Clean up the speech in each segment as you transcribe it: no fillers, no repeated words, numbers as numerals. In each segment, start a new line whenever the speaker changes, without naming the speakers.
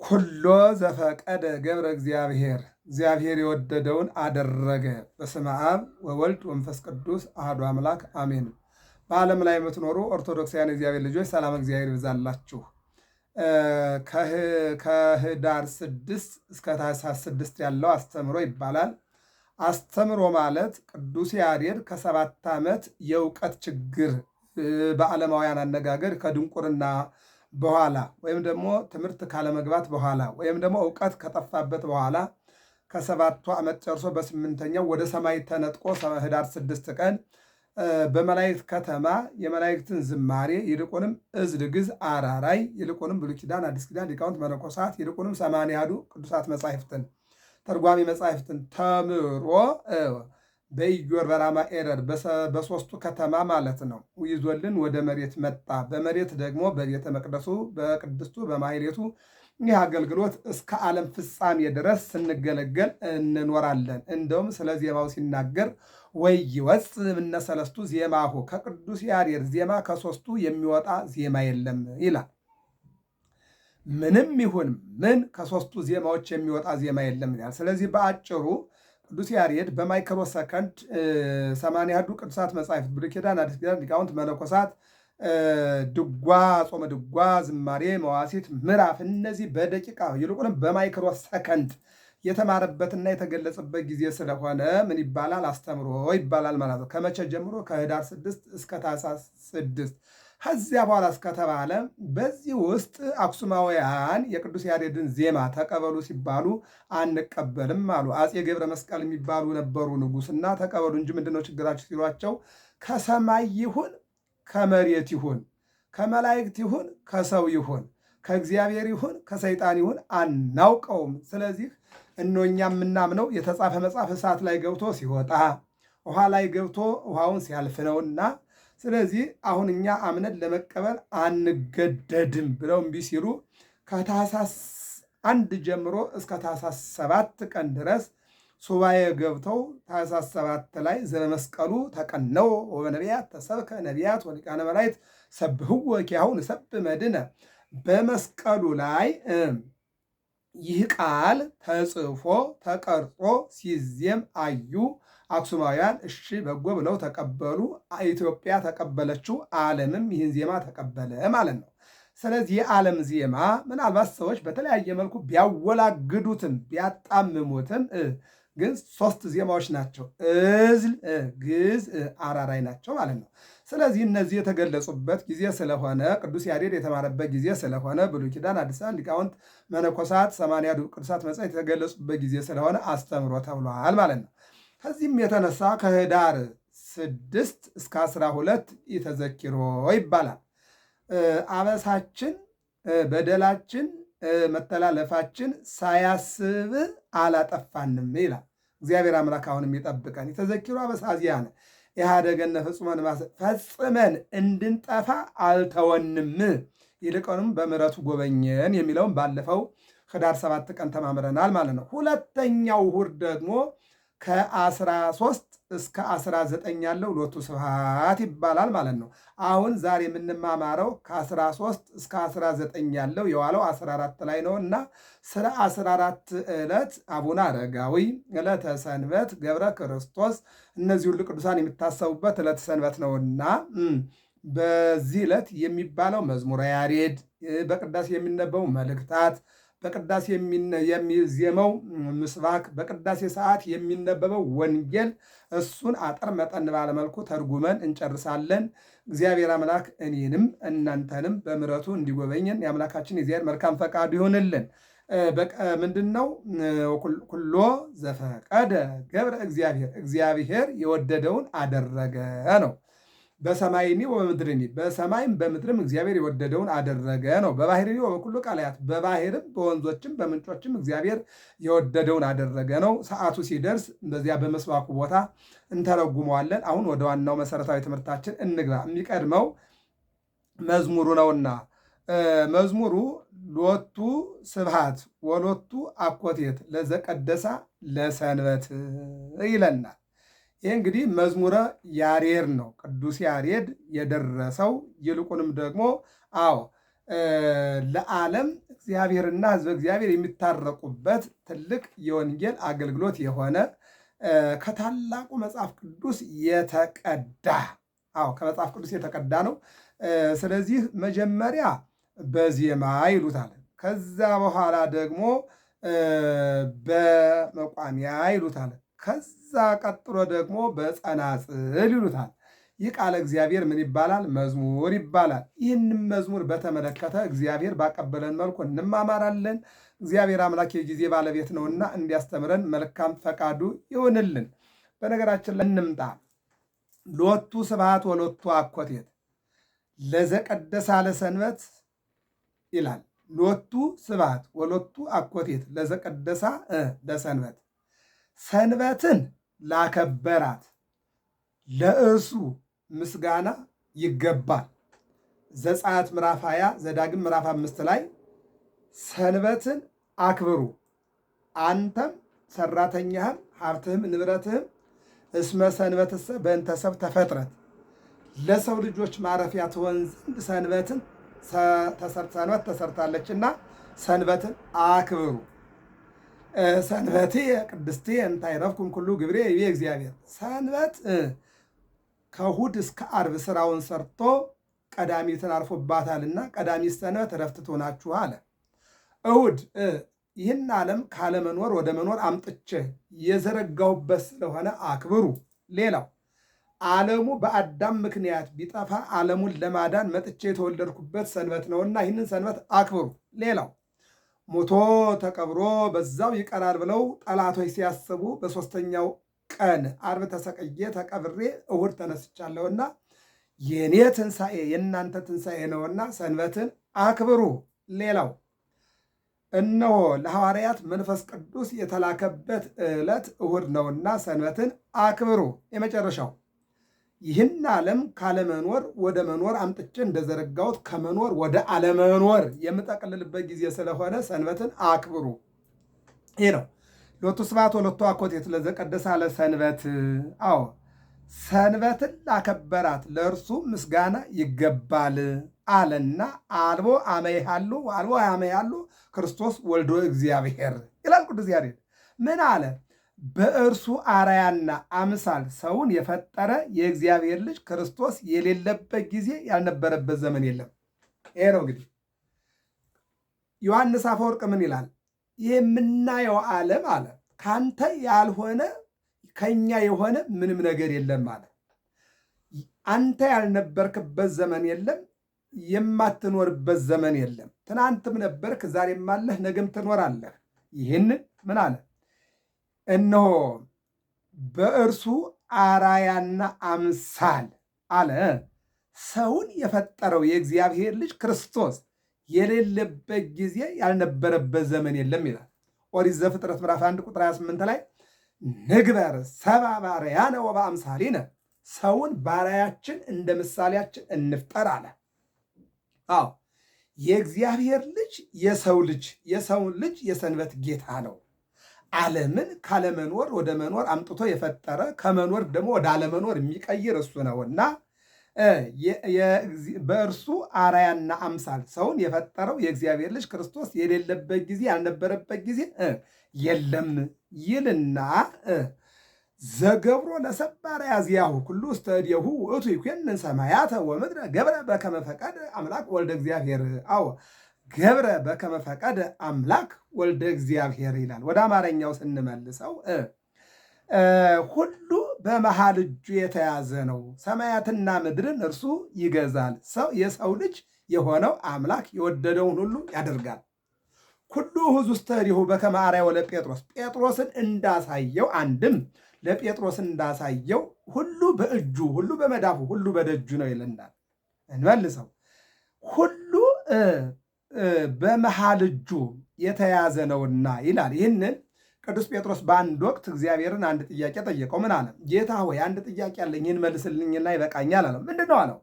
ኩሎ ዘፈቀደ ገብረ እግዚአብሔር የወደደውን አደረገ። በስመ አብ ወወልድ ወመንፈስ ቅዱስ አሐዱ አምላክ አሜን። በዓለም ላይ የምትኖሩ ኦርቶዶክሳውያን እግዚአብሔር ልጆች ሰላም እግዚአብሔር ይብዛላችሁ። ከህዳር 6 እስከ ታኅሳስ 6 ያለው አስተምሮ ይባላል። አስተምሮ ማለት ቅዱስ ያሬድ ከ7 ዓመት የእውቀት ችግር በዓለማውያን አነጋገር ከድንቁርና በኋላ ወይም ደግሞ ትምህርት ካለመግባት በኋላ ወይም ደግሞ እውቀት ከጠፋበት በኋላ ከ7 ዓመት ጨርሶ በ8ኛው ወደ ሰማይ ተነጥቆ ህዳር 6 ቀን በመላእክት ከተማ የመላእክትን ዝማሬ ይልቁንም ዕዝል፣ ግዕዝ፣ አራራይ ይልቁንም ብሉይ ኪዳን፣ አዲስ ኪዳን ሊቃውንት መነኮሳት ይልቁንም 80 ቅዱሳት መጻሕፍትን ተርጓሚ መጻሕፍትን ተምሮ በኢዮር በራማ ኤረር በሶስቱ ከተማ ማለት ነው ይዞልን ወደ መሬት መጣ። በመሬት ደግሞ በቤተ መቅደሱ በቅድስቱ በማሕሌቱ ይህ አገልግሎት እስከ ዓለም ፍጻሜ ድረስ ስንገለገል እንኖራለን። እንደውም ስለ ዜማው ሲናገር ወይወፅእ እምነ ሰለስቱ ዜማሁ ከቅዱስ ያሬድ ዜማ ከሶስቱ የሚወጣ ዜማ የለም ይላል። ምንም ይሁን ምን ከሶስቱ ዜማዎች የሚወጣ ዜማ የለም ይላል። ስለዚህ በአጭሩ ቅዱስ ያሬድ በማይክሮ ሰከንድ 81 ቅዱሳት መጻሕፍት ብሉይ ኪዳን፣ አዲስ ኪዳን ሊቃውንት መነኮሳት ድጓ፣ ጾመ ድጓ፣ ዝማሬ፣ መዋሲት፣ ምዕራፍ እነዚህ በደቂቃ ይልቁንም በማይክሮ ሰከንድ የተማረበትና የተገለጸበት ጊዜ ስለሆነ ምን ይባላል? አስተምሮ ይባላል ማለት ነው። ከመቼ ጀምሮ? ከህዳር 6 እስከ ታኅሳስ 6 ከዚያ በኋላ እስከተባለ በዚህ ውስጥ አክሱማውያን የቅዱስ ያሬድን ዜማ ተቀበሉ ሲባሉ አንቀበልም አሉ። አፄ ገብረ መስቀል የሚባሉ ነበሩ ንጉሥና ተቀበሉ እንጂ ምንድነው ችግራችሁ ሲሏቸው ከሰማይ ይሁን ከመሬት ይሁን ከመላእክት ይሁን ከሰው ይሁን ከእግዚአብሔር ይሁን ከሰይጣን ይሁን አናውቀውም። ስለዚህ እኛ የምናምነው የተጻፈ መጽሐፍ እሳት ላይ ገብቶ ሲወጣ ውሃ ላይ ገብቶ ውሃውን ሲያልፍ ነውና ስለዚህ አሁን እኛ አምነን ለመቀበል አንገደድም ብለው እምቢ ሲሉ ከታኅሳስ 1 ጀምሮ እስከ ታኅሳስ 7 ቀን ድረስ ሱባኤ ገብተው ታኅሳስ 7 ላይ ዘበመስቀሉ ተቀነው ወበነቢያት ተሰብከ ነቢያት ወሊቃነ መላእክት ሰብህዎ ኪያሁ ንሰብህ መድኅነ በመስቀሉ ላይ ይህ ቃል ተጽፎ ተቀርጾ ሲዜም አዩ። አክሱማውያን እሺ በጎ ብለው ተቀበሉ። ኢትዮጵያ ተቀበለችው፣ ዓለምም ይህን ዜማ ተቀበለ ማለት ነው። ስለዚህ የዓለም ዜማ ምናልባት ሰዎች በተለያየ መልኩ ቢያወላግዱትም ቢያጣምሙትም ግን 3 ዜማዎች ናቸው። ዕዝል፣ ግዕዝ፣ አራራይ ናቸው ማለት ነው። ስለዚህ እነዚህ የተገለጹበት ጊዜ ስለሆነ ቅዱስ ያሬድ የተማረበት ጊዜ ስለሆነ ብሉይ ኪዳን፣ አዲስ ኪዳን ሊቃውንት መነኮሳት 80 ቅዱሳት መጻሕፍት የተገለጹበት ጊዜ ስለሆነ አስተምሮ ተብሏል ማለት ነው። ከዚህም የተነሳ ከህዳር 6 እስከ 12 ኢተዘኪሮ ይባላል። አበሳችን፣ በደላችን፣ መተላለፋችን ሳያስብ አላጠፋንም ይላል እግዚአብሔር አምላክ። አሁንም ይጠብቀን። ኢተዘኪሮ አበሳዚያነ ኢሃደገነ ፍጹመን ፈጽመን እንድንጠፋ አልተወንም፣ ይልቁንም በምሕረቱ ጎበኘን የሚለውን ባለፈው ህዳር 7 ቀን ተማምረናል ማለት ነው። ሁለተኛው እሑድ ደግሞ ከ13 እስከ 19 ያለው ሎቱ ስብሐት ይባላል ማለት ነው። አሁን ዛሬ የምንማማረው ከ13 እስከ 19 ያለው የዋለው 14 ላይ ነው እና ስለ 14 ዕለት አቡነ አረጋዊ፣ ዕለተ ሰንበት፣ ገብረ ክርስቶስ እነዚህ ሁሉ ቅዱሳን የሚታሰቡበት ዕለተ ሰንበት ነውና በዚህ ዕለት የሚባለው መዝሙረ ያሬድ፣ በቅዳሴ የሚነበቡ መልእክታት፣ በቅዳሴ የሚዜመው ምስባክ፣ በቅዳሴ ሰዓት የሚነበበው ወንጌል እሱን አጠር መጠን ባለመልኩ ተርጉመን እንጨርሳለን። እግዚአብሔር አምላክ እኔንም እናንተንም በምሕረቱ እንዲጎበኘን የአምላካችን የእግዚአብሔር መልካም ፈቃዱ ይሆንልን። ምንድን ነው? ኩሎ ዘፈቀደ ገብረ እግዚአብሔር የወደደውን አደረገ ነው። በሰማይኒ ወበምድርኒ በሰማይም በምድርም እግዚአብሔር የወደደውን አደረገ ነው። በባሕርኒ ወበኩሉ ቃላያት በባሕርም በወንዞችም በምንጮችም እግዚአብሔር የወደደውን አደረገ ነው። ሰዓቱ ሲደርስ በዚያ በመስባኩ ቦታ እንተረጉመዋለን። አሁን ወደ ዋናው መሰረታዊ ትምህርታችን እንግባ። የሚቀድመው መዝሙሩ ነውና መዝሙሩ ሎቱ ስብሐት ወሎቱ አኮቴት ለዘቀደሳ ለሰንበት ይለናል። ይህ እንግዲህ መዝሙረ ያሬድ ነው። ቅዱስ ያሬድ የደረሰው ይልቁንም ደግሞ ለዓለም እግዚአብሔርና ሕዝበ እግዚአብሔር የሚታረቁበት ትልቅ የወንጌል አገልግሎት የሆነ ከታላቁ መጽሐፍ ቅዱስ የተቀዳ ከመጽሐፍ ቅዱስ የተቀዳ ነው። ስለዚህ መጀመሪያ በዜማ ይሉታል። ከዛ በኋላ ደግሞ በመቋሚያ ይሉታል። ከዛ ቀጥሎ ደግሞ በጸናጽል ይሉታል። ይህ ቃለ እግዚአብሔር ምን ይባላል? መዝሙር ይባላል። ይህንም መዝሙር በተመለከተ እግዚአብሔር ባቀበለን መልኩ እንማማራለን። እግዚአብሔር አምላክ የጊዜ ባለቤት ነውና እንዲያስተምረን መልካም ፈቃዱ ይሆንልን። በነገራችን ላይ እንምጣ። ሎቱ ስብሐት ወሎቱ አኮቴት ለዘቀደሳ ለሰንበት ይላል። ሎቱ ስብሐት ወሎቱ አኮቴት ለዘቀደሳ ለሰንበት፣ ሰንበትን ላከበራት ለእርሱ ምስጋና ይገባል። ዘጸአት ምዕራፍ 20 ዘዳግም ምዕራፍ 5 ላይ ሰንበትን አክብሩ አንተም ሰራተኛህም ሀብትህም ንብረትህም እስመ ሰንበትሰ በእንተ ሰብእ ተፈጥረት፣ ለሰው ልጆች ማረፊያ ትሆን ዘንድ ሰንበት ተሰርታለችና ሰንበትን አክብሩ። ሰንበቴ ቅድስቴ እንተ አይረፍኩም ኩሉ ግብሬ ይቤ እግዚአብሔር። ሰንበት ከእሑድ እስከ ዓርብ ስራውን ሰርቶ ቀዳሚትን አርፎባታልና ቀዳሚት ሰንበት ዕረፍት ትሆናችሁ አለ። እሑድ ይህን ዓለም ካለመኖር ወደ መኖር አምጥቼ የዘረጋሁበት ስለሆነ አክብሩ። ሌላው ዓለሙ በአዳም ምክንያት ቢጠፋ ዓለሙን ለማዳን መጥቼ የተወለድኩበት ሰንበት ነውና ይህንን ሰንበት አክብሩ። ሌላው ሞቶ ተቀብሮ በዛው ይቀራል ብለው ጠላቶች ሲያስቡ በሦስተኛው ቀን ዓርብ ተሰቅዬ ተቀብሬ እሑድ ተነስቻለሁና የኔ ትንሣኤ የእናንተ ትንሣኤ ነውና ሰንበትን አክብሩ። ሌላው እነሆ ለሐዋርያት መንፈስ ቅዱስ የተላከበት ዕለት እሑድ ነውና ሰንበትን አክብሩ። የመጨረሻው ይህን ዓለም ካለመኖር ወደ መኖር አምጥቼ እንደዘረጋሁት ከመኖር ወደ አለመኖር የምጠቅልልበት ጊዜ ስለሆነ ሰንበትን አክብሩ። ይህ ነው። ሎቱ ስብሐት ወሎቱ አኮቴት ለዘቀደሳ ለሰንበት። ሰንበትን ላከበራት ለእርሱ ምስጋና ይገባል አለና አልቦ አመይሃሉ አልቦ አመይሃሉ ክርስቶስ ወልዶ እግዚአብሔር ይላል ቅዱስ ያሬድ። ምን አለ? በእርሱ አርአያና አምሳል ሰውን የፈጠረ የእግዚአብሔር ልጅ ክርስቶስ የሌለበት ጊዜ ያልነበረበት ዘመን የለም። ይሄ ነው እንግዲህ። ዮሐንስ አፈወርቅ ምን ይላል? የምናየው ዓለም አለ ካንተ ያልሆነ ከኛ የሆነ ምንም ነገር የለም አለ። አንተ ያልነበርክበት ዘመን የለም፣ የማትኖርበት ዘመን የለም። ትናንትም ነበርክ፣ ዛሬም አለህ፣ ነገም ትኖራለህ። ይህንን ምን አለ? እነሆ በእርሱ አራያና አምሳል አለ ሰውን የፈጠረው የእግዚአብሔር ልጅ ክርስቶስ የሌለበት ጊዜ ያልነበረበት ዘመን የለም ይላል። ኦሪት ዘፍጥረት ምዕራፍ 1 ቁጥር 28 ላይ ንግበር ሰብአ በአርአያነ ወበአምሳሊነ፣ ሰውን ባሪያችን እንደ ምሳሌያችን እንፍጠር አለ። የእግዚአብሔር ልጅ የሰውን ልጅ የሰንበት ጌታ ነው። ዓለምን ካለመኖር ወደ መኖር አምጥቶ የፈጠረ ከመኖር ደግሞ ወደ አለመኖር የሚቀይር እሱ ነውና በእርሱ አርአያና አምሳል ሰውን የፈጠረው የእግዚአብሔር ልጅ ክርስቶስ የሌለበት ጊዜ ያልነበረበት ጊዜ የለም ይልና ዘገብሮ ለሰብእ አርአያ ዚአሁ ኩሉ ውስተ እዴሁ ውእቱ ይኮንን ሰማያተ ወምድረ ገብረ በከመ ፈቀደ አምላክ ወልደ እግዚአብሔር። ገብረ በከመ ፈቀደ አምላክ ወልደ እግዚአብሔር ይላል። ወደ አማርኛው ስንመልሰው ሁሉ በመሃል እጁ የተያዘ ነው፣ ሰማያትና ምድርን እርሱ ይገዛል። የሰው ልጅ የሆነው አምላክ የወደደውን ሁሉ ያደርጋል። ኩሉ ውእቱ ውስተ እዴሁ በከመ አርአያሁ ለጴጥሮስ፣ ጴጥሮስን እንዳሳየው አንድም ለጴጥሮስ እንዳሳየው ሁሉ በእጁ ሁሉ በመዳፉ ሁሉ በደጁ ነው ይለናል። እንመልሰው ሁሉ በመሃል እጁ የተያዘ ነውና ይላል። ይህንን ቅዱስ ጴጥሮስ በአንድ ወቅት እግዚአብሔርን አንድ ጥያቄ ጠየቀው። ምን አለ? ጌታ ሆይ አንድ ጥያቄ አለኝ፣ ይህን መልስልኝና ይበቃኛል አለው። ምንድን ነው አለው?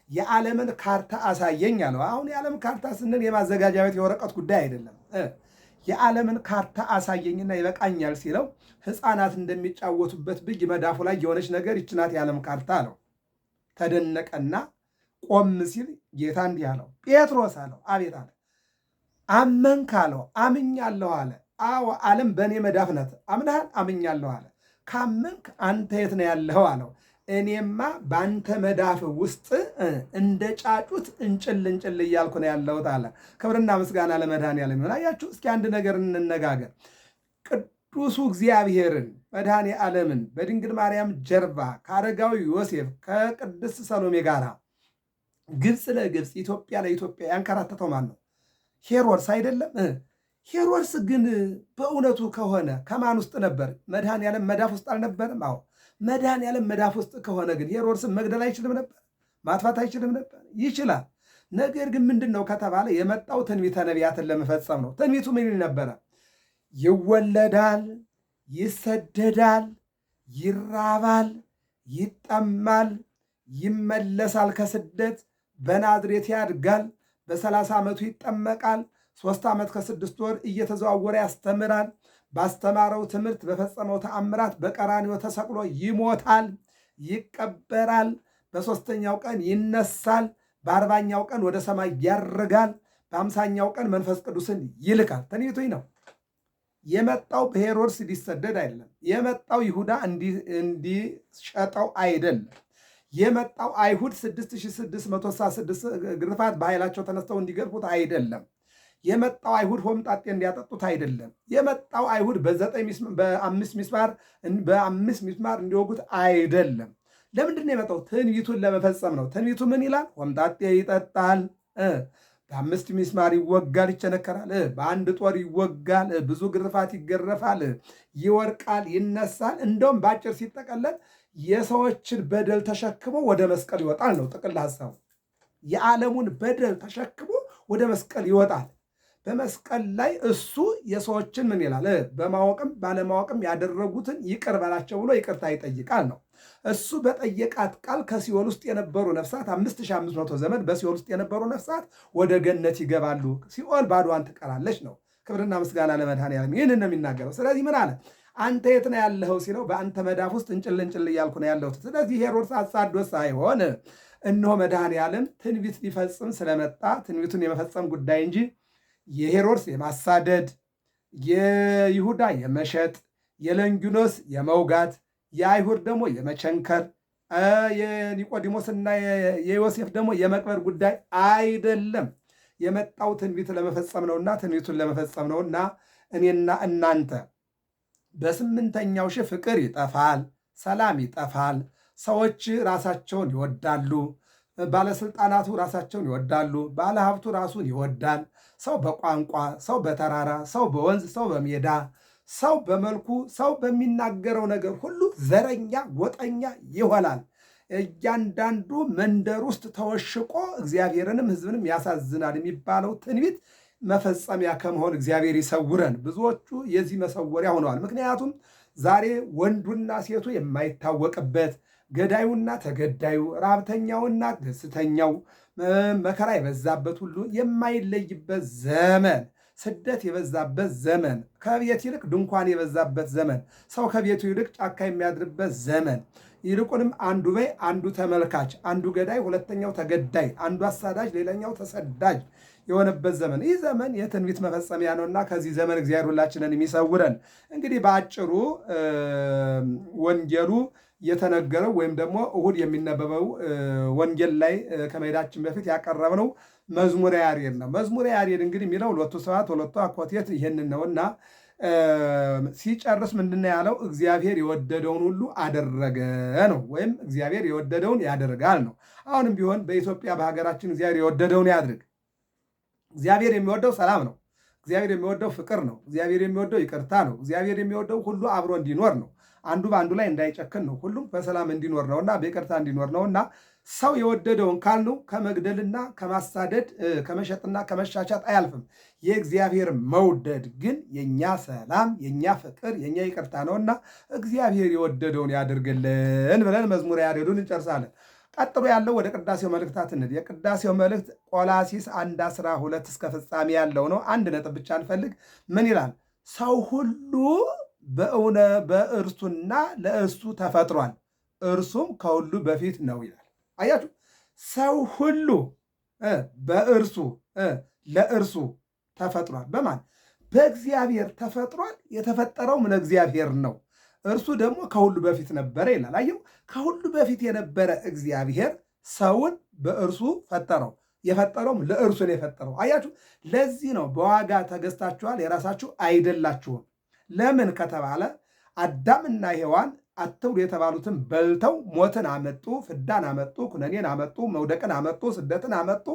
የዓለምን ካርታ አሳየኝ አለው። አሁን የዓለም ካርታ ስንል የማዘጋጃ ቤት የወረቀት ጉዳይ አይደለም። የዓለምን ካርታ አሳየኝና ይበቃኛል ሲለው ሕፃናት እንደሚጫወቱበት ብይ መዳፉ ላይ የሆነች ነገር ይችናት የዓለም ካርታ አለው። ተደነቀና ቆም ሲል ጌታ እንዲህ አለው፣ ጴጥሮስ አለው። አቤት አለ። አመንክ አለው። አምኛለሁ አለ። አዎ ዓለም በእኔ መዳፍ ናት። አምነሃል? አምኛለሁ አለ። ካመንክ አንተ የት ነው ያለኸው አለው። እኔማ በአንተ መዳፍ ውስጥ እንደ ጫጩት እንጭል እንጭል እያልኩ ነው ያለሁት አለ። ክብርና ምስጋና ለመድኃኔዓለም ይሁን። አያችሁ፣ እስኪ አንድ ነገር እንነጋገር። ቅዱሱ እግዚአብሔርን መድኃኔ ዓለምን በድንግል ማርያም ጀርባ ከአረጋዊ ዮሴፍ ከቅድስት ሰሎሜ ጋር ግብፅ ለግብፅ ኢትዮጵያ ለኢትዮጵያ ያንከራተተው ማን ነው? ሄሮድስ አይደለም? ሄሮድስ ግን በእውነቱ ከሆነ ከማን ውስጥ ነበር? መድኃኔዓለም መዳፍ ውስጥ አልነበርም? አዎ መድኃኔዓለም መዳፍ ውስጥ ከሆነ ግን ሄሮድስን መግደል አይችልም ነበር? ማጥፋት አይችልም ነበር? ይችላል። ነገር ግን ምንድን ነው ከተባለ የመጣው ትንቢተ ነቢያትን ለመፈጸም ነው። ትንቢቱ ምን ይል ነበረ? ይወለዳል፣ ይሰደዳል፣ ይራባል፣ ይጠማል፣ ይመለሳል ከስደት፣ በናዝሬት ያድጋል፣ በ30 ዓመቱ ይጠመቃል፣ 3 ዓመት ከ6 ወር እየተዘዋወረ ያስተምራል፣ ባስተማረው ትምህርት በፈጸመው ተአምራት በቀራንዮ ተሰቅሎ ይሞታል፣ ይቀበራል፣ በሦስተኛው ቀን ይነሳል፣ በ40ኛው ቀን ወደ ሰማይ ያርጋል፣ በ50ኛው ቀን መንፈስ ቅዱስን ይልካል። ትንቢቱ ነው። የመጣው በሄሮድስ ሊሰደድ አይደለም። የመጣው ይሁዳ እንዲሸጠው አይደለም። የመጣው አይሁድ 6666 ግርፋት በኃይላቸው ተነስተው እንዲገርፉት አይደለም። የመጣው አይሁድ ሆምጣጤ እንዲያጠጡት አይደለም። የመጣው አይሁድ በ5 ሚስማር እንዲወጉት አይደለም። ለምንድን ነው የመጣው? ትንቢቱን ለመፈጸም ነው። ትንቢቱ ምን ይላል? ሆምጣጤ ይጠጣል፣ በ5 ሚስማር ይወጋል፣ ይቸነከራል፣ በአንድ ጦር ይወጋል፣ ብዙ ግርፋት ይገረፋል፣ ይወርቃል፣ ይነሳል። እንደውም በአጭር ሲጠቀለል የሰዎችን በደል ተሸክሞ ወደ መስቀል ይወጣል ነው ጥቅል ሐሳቡ። የዓለሙን በደል ተሸክሞ ወደ መስቀል ይወጣል። በመስቀል ላይ እሱ የሰዎችን ምን ይላል? በማወቅም ባለማወቅም ያደረጉትን ይቅር በላቸው ብሎ ይቅርታ ይጠይቃል ነው። እሱ በጠየቃት ቃል ከሲኦል ውስጥ የነበሩ ነፍሳት 5500 ዘመን በሲኦል ውስጥ የነበሩ ነፍሳት ወደ ገነት ይገባሉ። ሲኦል ባዶዋን ትቀራለች ነው። ክብርና ምስጋና ለመድኃኔዓለም። ይህንን ነው የሚናገረው። ስለዚህ ምን አለ? አንተ የት ነው ያለኸው ሲለው፣ በአንተ መዳፍ ውስጥ እንጭል እንጭል እያልኩ ነው ያለሁት። ስለዚህ ሄሮድስ አሳዶ ሳይሆን እነሆ መድኃኔዓለም ትንቢት ሊፈጽም ስለመጣ ትንቢቱን የመፈጸም ጉዳይ እንጂ የሄሮድስ የማሳደድ፣ የይሁዳ የመሸጥ፣ የለንጊኖስ የመውጋት፣ የአይሁድ ደግሞ የመቸንከር፣ የኒቆዲሞስና የዮሴፍ ደግሞ የመቅበር ጉዳይ አይደለም። የመጣው ትንቢት ለመፈጸም ነውና ትንቢቱን ለመፈጸም ነውና እኔና እናንተ በ8ኛው ሺህ ፍቅር ይጠፋል፣ ሰላም ይጠፋል፣ ሰዎች ራሳቸውን ይወዳሉ፣ ባለስልጣናቱ ራሳቸውን ይወዳሉ፣ ባለሀብቱ ራሱን ይወዳል። ሰው በቋንቋ፣ ሰው በተራራ፣ ሰው በወንዝ፣ ሰው በሜዳ፣ ሰው በመልኩ፣ ሰው በሚናገረው ነገር ሁሉ ዘረኛ፣ ጎጠኛ ይሆናል። እያንዳንዱ መንደር ውስጥ ተወሽቆ እግዚአብሔርንም ሕዝብንም ያሳዝናል የሚባለው ትንቢት መፈጸሚያ ከመሆን እግዚአብሔር ይሰውረን። ብዙዎቹ የዚህ መሰወሪያ ሆነዋል። ምክንያቱም ዛሬ ወንዱና ሴቱ የማይታወቅበት፣ ገዳዩና ተገዳዩ፣ ራብተኛውና ደስተኛው፣ መከራ የበዛበት ሁሉ የማይለይበት ዘመን፣ ስደት የበዛበት ዘመን፣ ከቤት ይልቅ ድንኳን የበዛበት ዘመን፣ ሰው ከቤቱ ይልቅ ጫካ የሚያድርበት ዘመን፣ ይልቁንም አንዱ በይ አንዱ ተመልካች፣ አንዱ ገዳይ ሁለተኛው ተገዳይ፣ አንዱ አሳዳጅ ሌላኛው ተሰዳጅ የሆነበት ዘመን። ይህ ዘመን የትንቢት መፈጸሚያ ነውና ከዚህ ዘመን እግዚአብሔር ሁላችንን የሚሰውረን። እንግዲህ በአጭሩ ወንጌሉ የተነገረው ወይም ደግሞ እሁድ የሚነበበው ወንጌል ላይ ከመሄዳችን በፊት ያቀረብነው መዝሙረ ያሬድ ነው። መዝሙረ ያሬድ እንግዲህ የሚለው ሎቱ ስብሐት ወሎቱ አኮቴት ይህንን ነውና ሲጨርስ ምንድነው ያለው? እግዚአብሔር የወደደውን ሁሉ አደረገ ነው። ወይም እግዚአብሔር የወደደውን ያደርጋል ነው። አሁንም ቢሆን በኢትዮጵያ በሀገራችን እግዚአብሔር የወደደውን ያድርግ። እግዚአብሔር የሚወደው ሰላም ነው። እግዚአብሔር የሚወደው ፍቅር ነው። እግዚአብሔር የሚወደው ይቅርታ ነው። እግዚአብሔር የሚወደው ሁሉ አብሮ እንዲኖር ነው። አንዱ በአንዱ ላይ እንዳይጨክን ነው። ሁሉም በሰላም እንዲኖር ነውና በይቅርታ እንዲኖር ነውና ሰው የወደደውን ካልነው ከመግደልና ከማሳደድ ከመሸጥና ከመሻሻጥ አያልፍም። የእግዚአብሔር መውደድ ግን የኛ ሰላም፣ የኛ ፍቅር፣ የኛ ይቅርታ ነውና እግዚአብሔር የወደደውን ያድርግልን ብለን መዝሙረ ያሬዱን እንጨርሳለን። ቀጥሎ ያለው ወደ ቅዳሴው መልእክታት እንሂድ። የቅዳሴው መልእክት ቆላሲስ 1:12 እስከ ፍጻሜ ያለው ነው። አንድ ነጥብ ብቻ እንፈልግ። ምን ይላል? ሰው ሁሉ በእርሱና ለእሱ ተፈጥሯል፣ እርሱም ከሁሉ በፊት ነው ይላል። አያችሁ፣ ሰው ሁሉ በእርሱ ለእርሱ ተፈጥሯል። በማን በእግዚአብሔር ተፈጥሯል። የተፈጠረውም ለእግዚአብሔር ነው። እርሱ ደግሞ ከሁሉ በፊት ነበረ ይላል። አየው፣ ከሁሉ በፊት የነበረ እግዚአብሔር ሰውን በእርሱ ፈጠረው። የፈጠረውም ለእርሱ ነው የፈጠረው። አያችሁ፣ ለዚህ ነው በዋጋ ተገዝታችኋል፣ የራሳችሁ አይደላችሁም። ለምን ከተባለ አዳምና ሔዋን አትብሉ የተባሉትን በልተው ሞትን አመጡ፣ ፍዳን አመጡ፣ ኩነኔን አመጡ፣ መውደቅን አመጡ፣ ስደትን አመጡ።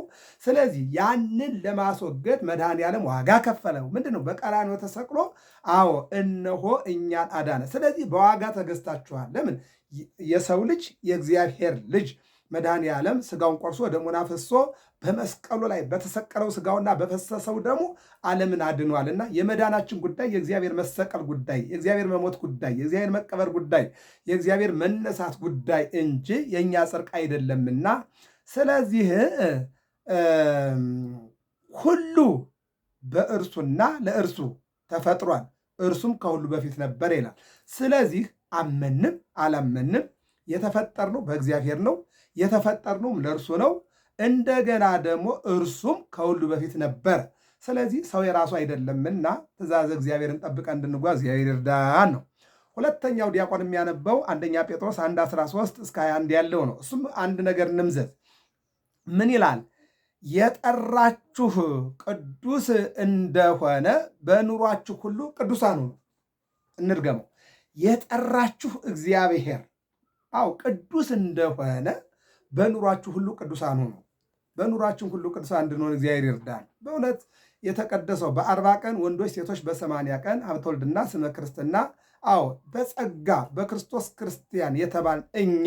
ስለዚህ ያንን ለማስወገድ መድኃኔዓለም ዋጋ ከፈለው። ምንድን ነው? በቀራንዮ ተሰቅሎ፣ አዎ እነሆ እኛን አዳነ። ስለዚህ በዋጋ ተገዝታችኋል። ለምን? የሰው ልጅ የእግዚአብሔር ልጅ መድኃኔዓለም ስጋውን ቆርሶ ደሙን አፍሶ በመስቀሉ ላይ በተሰቀለው ስጋውና በፈሰሰው ደሙ ዓለምን አድኗልና የመዳናችን ጉዳይ የእግዚአብሔር መሰቀል ጉዳይ፣ የእግዚአብሔር መሞት ጉዳይ፣ የእግዚአብሔር መቀበር ጉዳይ፣ የእግዚአብሔር መነሳት ጉዳይ እንጂ የእኛ ጽድቅ አይደለምና ስለዚህ ሁሉ በእርሱና ለእርሱ ተፈጥሯል፣ እርሱም ከሁሉ በፊት ነበር ይላል። ስለዚህ አመንም አላመንም የተፈጠርነው በእግዚአብሔር ነው፣ የተፈጠርነውም ለእርሱ ነው። እንደገና ደግሞ እርሱም ከሁሉ በፊት ነበር። ስለዚህ ሰው የራሱ አይደለምና ትእዛዘ እግዚአብሔርን ጠብቀን እንድንጓዝ እግዚአብሔር ይርዳን ነው። ሁለተኛው ዲያቆን የሚያነበው አንደኛ ጴጥሮስ 1:13 እስከ 21 ያለው ነው። እሱም አንድ ነገር እንምዘዝ። ምን ይላል? የጠራችሁ ቅዱስ እንደሆነ በኑሯችሁ ሁሉ ቅዱሳን ሁኑ። እንድገመው። የጠራችሁ እግዚአብሔር ቅዱስ እንደሆነ በኑሯችሁ ሁሉ ቅዱሳን ሁኑ። በኑሯችን ሁሉ ቅዱሳን እንድንሆን እግዚአብሔር ይርዳል። በእውነት የተቀደሰው በ40 ቀን ወንዶች ሴቶች በ80 ቀን ሀብተ ወልድና ስመ ክርስትና በጸጋ በክርስቶስ ክርስቲያን የተባልን እኛ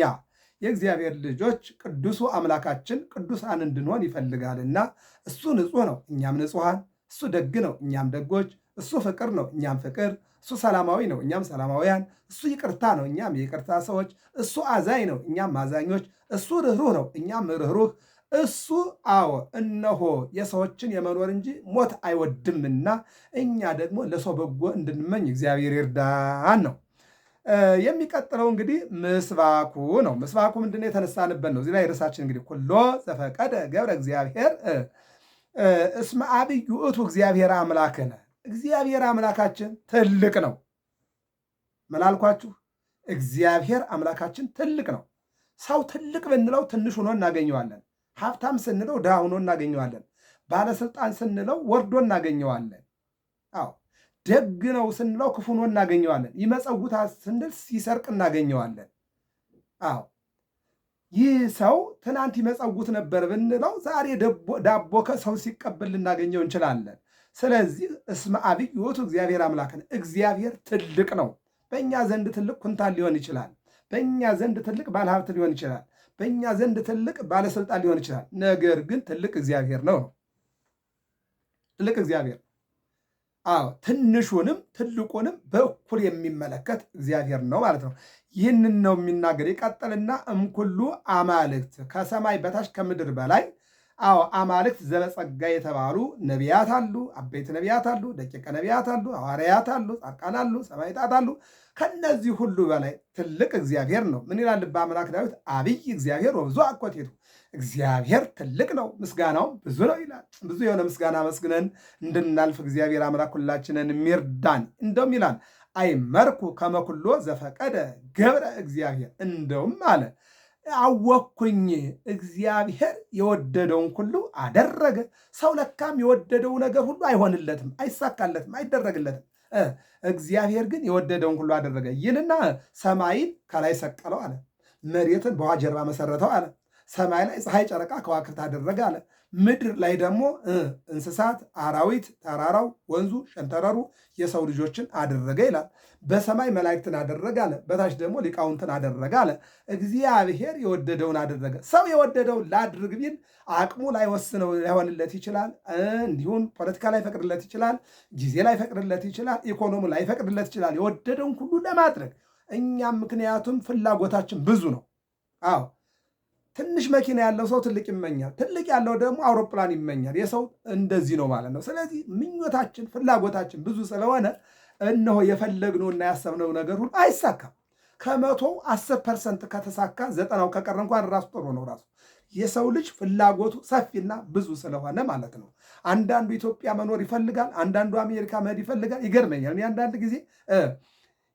የእግዚአብሔር ልጆች ቅዱሱ አምላካችን ቅዱሳን እንድንሆን ይፈልጋልና እሱ ንጹሕ ነው፣ እኛም ንጹሐን። እሱ ደግ ነው፣ እኛም ደጎች። እሱ ፍቅር ነው፣ እኛም ፍቅር። እሱ ሰላማዊ ነው፣ እኛም ሰላማውያን። እሱ ይቅርታ ነው፣ እኛም የይቅርታ ሰዎች። እሱ አዛኝ ነው፣ እኛም አዛኞች። እሱ ርኅሩህ ነው፣ እኛም ርኅሩህ። እሱ እነሆ የሰዎችን የመኖር እንጂ ሞት አይወድምና እኛ ደግሞ ለሰው በጎ እንድንመኝ እግዚአብሔር ይርዳን ነው። የሚቀጥለው እንግዲህ ምስባኩ ነው። ምስባኩ ምንድነው? የተነሳንበት ነው። እዚህ ላይ ርዕሳችን እንግዲህ ኩሎ ዘፈቀደ ገብረ እግዚአብሔር እስመ አብይ ውእቱ እግዚአብሔር አምላክነ። እግዚአብሔር አምላካችን ትልቅ ነው። ምን አልኳችሁ? እግዚአብሔር አምላካችን ትልቅ ነው። ሰው ትልቅ ብንለው ትንሽ ሆኖ እናገኘዋለን። ሀብታም ስንለው ድሃ ሆኖ እናገኘዋለን። ባለስልጣን ስንለው ወርዶ እናገኘዋለን። ደግ ነው ስንለው ክፉ ሆኖ እናገኘዋለን። ይመጸውታ ስንል ሲሰርቅ እናገኘዋለን። ይህ ሰው ትናንት ይመጸውት ነበር ብንለው ዛሬ ዳቦ ከሰው ሲቀበል ልናገኘው እንችላለን። ስለዚህ እስመ አብይ ውእቱ እግዚአብሔር አምላክነ። እግዚአብሔር ትልቅ ነው። በእኛ ዘንድ ትልቅ ኩንታል ሊሆን ይችላል። በእኛ ዘንድ ትልቅ ባለሀብት ሊሆን ይችላል። በእኛ ዘንድ ትልቅ ባለስልጣን ሊሆን ይችላል። ነገር ግን ትልቅ እግዚአብሔር ነው። ትልቅ እግዚአብሔር ትንሹንም ትልቁንም በእኩል የሚመለከት እግዚአብሔር ነው ማለት ነው። ይህንን ነው የሚናገር። ይቀጥልና እምኩሉ አማልክት፣ ከሰማይ በታች ከምድር በላይ አማልክት ዘበጸጋ የተባሉ ነቢያት አሉ፣ አበይት ነቢያት አሉ፣ ደቂቀ ነቢያት አሉ፣ ሐዋርያት አሉ፣ ጻድቃን አሉ፣ ሰማዕታት አሉ። ከነዚህ ሁሉ በላይ ትልቅ እግዚአብሔር ነው። ምን ይላል ልበ አምላክ ዳዊት? አብይ እግዚአብሔር ወብዙ አኮቴቱ። እግዚአብሔር ትልቅ ነው፣ ምስጋናውም ብዙ ነው ይላል። ብዙ የሆነ ምስጋና መስግነን እንድናልፍ እግዚአብሔር አምላክ ሁላችንን ሚርዳን። እንደውም ይላል አይመርኩ ከመኩሎ ዘፈቀደ ገብረ እግዚአብሔር። እንደውም አለ አወኩኝ እግዚአብሔር የወደደውን ሁሉ አደረገ። ሰው ለካም የወደደው ነገር ሁሉ አይሆንለትም፣ አይሳካለትም፣ አይደረግለትም። እግዚአብሔር ግን የወደደውን ሁሉ አደረገ ይልና ሰማይን ከላይ ሰቀለው አለ፣ መሬትን በውሃ ጀርባ መሰረተው አለ፣ ሰማይ ላይ ፀሐይ፣ ጨረቃ፣ ከዋክብት አደረገ አለ። ምድር ላይ ደግሞ እንስሳት፣ አራዊት፣ ተራራው፣ ወንዙ፣ ሸንተረሩ የሰው ልጆችን አደረገ ይላል። በሰማይ መላእክትን አደረገ አለ። በታች ደግሞ ሊቃውንትን አደረገ አለ። እግዚአብሔር የወደደውን አደረገ። ሰው የወደደውን ላድርግ ቢል አቅሙ ላይወስነው ላይሆንለት ይችላል። እንዲሁም ፖለቲካ ላይፈቅድለት ይችላል። ጊዜ ላይፈቅድለት ይችላል። ኢኮኖሚ ላይፈቅድለት ይችላል። የወደደውን ሁሉ ለማድረግ እኛም ምክንያቱም ፍላጎታችን ብዙ ነው። ትንሽ መኪና ያለው ሰው ትልቅ ይመኛል። ትልቅ ያለው ደግሞ አውሮፕላን ይመኛል። የሰው እንደዚህ ነው ማለት ነው። ስለዚህ ምኞታችን ፍላጎታችን ብዙ ስለሆነ እነሆ የፈለግነውና ያሰብነው ነገር ሁሉ አይሳካም። ከ110% ከተሳካ 90 ከቀረ እንኳን ራሱ ጥሩ ነው። ራሱ የሰው ልጅ ፍላጎቱ ሰፊና ብዙ ስለሆነ ማለት ነው። አንዳንዱ ኢትዮጵያ መኖር ይፈልጋል፣ አንዳንዱ አሜሪካ መሄድ ይፈልጋል። ይገርመኛል። እኔ አንዳንድ ጊዜ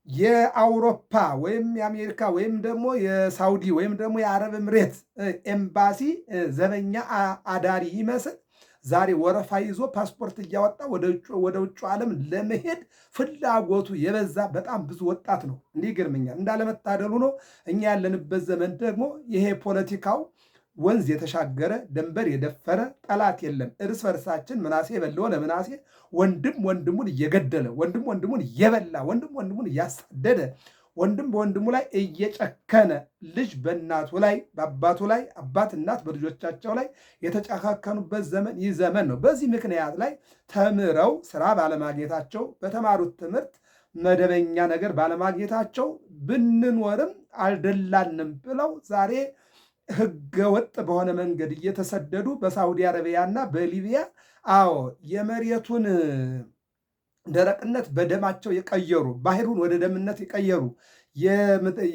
የአውሮፓ ወይም የአሜሪካ ወይም ደግሞ የሳውዲ ወይም ደግሞ የአረብ ኤምሬት ኤምባሲ ዘበኛ አዳሪ ይመስል ዛሬ ወረፋ ይዞ ፓስፖርት እያወጣ ወደ ውጭ ዓለም ለመሄድ ፍላጎቱ የበዛ በጣም ብዙ ወጣት ነው። እንዲህ ይገርመኛል። እንዳለመታደሉ ነው። እኛ ያለንበት ዘመን ደግሞ ይሄ ፖለቲካው ወንዝ የተሻገረ ድንበር የደፈረ ጠላት የለም። እርስ በርሳችን ምናሴ የበላው ለምናሴ ወንድም ወንድሙን እየገደለ ወንድም ወንድሙን እየበላ ወንድም ወንድሙን እያሳደደ ወንድም በወንድሙ ላይ እየጨከነ ልጅ በእናቱ ላይ በአባቱ ላይ አባት እናት በልጆቻቸው ላይ የተጨካከኑበት ዘመን ይህ ዘመን ነው። በዚህ ምክንያት ላይ ተምረው ስራ ባለማግኘታቸው በተማሩት ትምህርት መደበኛ ነገር ባለማግኘታቸው ብንኖርም አልደላንም ብለው ዛሬ ህገወጥ በሆነ መንገድ እየተሰደዱ በሳውዲ አረቢያና በሊቢያ የመሬቱን ደረቅነት በደማቸው የቀየሩ ባህሩን ወደ ደምነት የቀየሩ